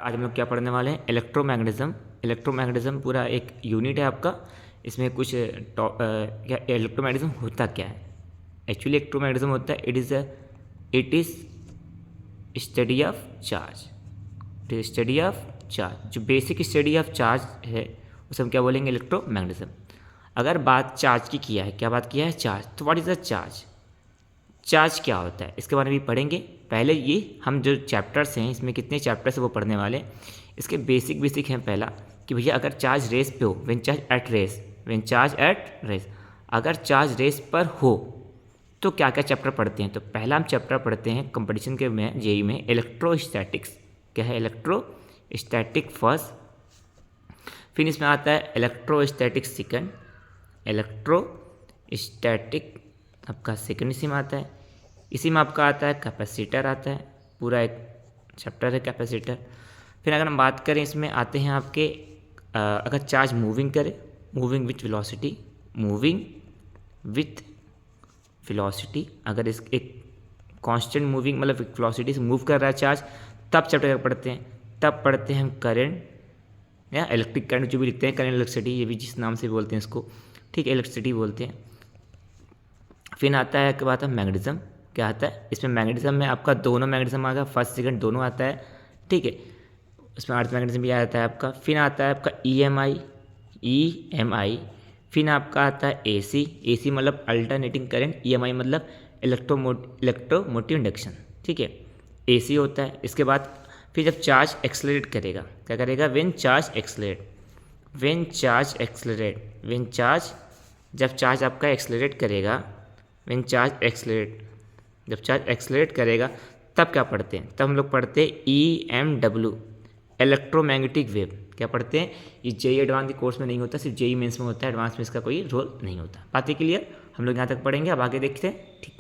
आज हम लोग क्या पढ़ने वाले हैं, इलेक्ट्रोमैग्नेटिज्म। इलेक्ट्रोमैग्नेटिज्म पूरा एक यूनिट है आपका। इसमें कुछ क्या इलेक्ट्रोमैग्नेटिज्म होता क्या है। एक्चुअली इलेक्ट्रोमैग्नेटिज्म होता है it is study of charge. It is study of charge. जो बेसिक स्टडी ऑफ चार्ज है उसे हम क्या बोलेंगे, इलेक्ट्रोमैग्नेटिज्म। अगर बात चार्ज की किया है, क्या बात किया है, चार्ज। तो what is the charge, charge क्या होता है, इसके बारे में भी पढ़ेंगे। पहले ये हम जो चैप्टर्स हैं, इसमें कितने चैप्टर्स है वो पढ़ने वाले। इसके बेसिक हैं। पहला कि भैया अगर चार्ज रेस पे हो, when charge at rest, when charge at rest, अगर चार्ज रेस पर हो तो क्या क्या चैप्टर पढ़ते हैं। तो पहला हम चैप्टर पढ़ते हैं कंपटीशन के में, जेई में, इलेक्ट्रोस्टैटिक्स। क्या है, इलेक्ट्रोस्टैटिक फर्स्ट। फिर इसमें आता है इलेक्ट्रोस्टैटिक सेकंड, इलेक्ट्रोस्टैटिक आपका सेकंड इसी में आता है। इसी में आपका आता है कैपेसिटर आता है, पूरा एक चैप्टर है कैपेसिटर। फिर अगर हम बात करें, इसमें आते हैं आपके अगर चार्ज मूविंग करे, moving with velocity, moving with velocity, अगर इस एक कांस्टेंट मूविंग मतलब वेलोसिटी से मूव कर रहा है चार्ज, तब चैप्टर पढ़ते हैं। तब पढ़ते हैं हम करंट या इलेक्ट्रिक करंट, जो भी लिखते हैं करंट इलेक्ट्रिसिटी, ये भी जिस नाम से बोलते हैं इसको, ठीक है, इलेक्ट्रिसिटी बोलते हैं। फिर आता है क्या बात है, मैग्नेटिज्म। क्या आता है इसमें, मैग्नेटिज्म में आपका दोनों मैग्नेटिज्म आ गया, फर्स्ट सेकंड दोनों आता है, ठीक है। उसमें अर्थ मैग्नेटिज्म भी आता है आपका। फिर आता है आपका EMI। फिर आपका आता है AC मतलब अल्टरनेटिंग करंट, EMI मतलब इलेक्ट्रोमोटिव इंडक्शन, ठीक है, AC होता है। इसके बाद फिर जब चार्ज एक्सलरेट करेगा, क्या करेगा, व्हेन चार्ज एक्सलरेट, जब चार्ज आपका एक्सलरेट करेगा, जब चार्ज एक्सलरेट करेगा तब क्या पढ़ते हैं, तब हम लोग पढ़ते हैं EMW, इलेक्ट्रोमैग्नेटिक वेव। क्या पढ़ते हैं, ये जेई एडवांस के कोर्स में नहीं होता, सिर्फ जेई मेंस में होता है, एडवांस में इसका कोई रोल नहीं होता। बात है क्लियर, हम लोग यहाँ तक पढ़ेंगे, अब आगे देखते हैं, ठीक।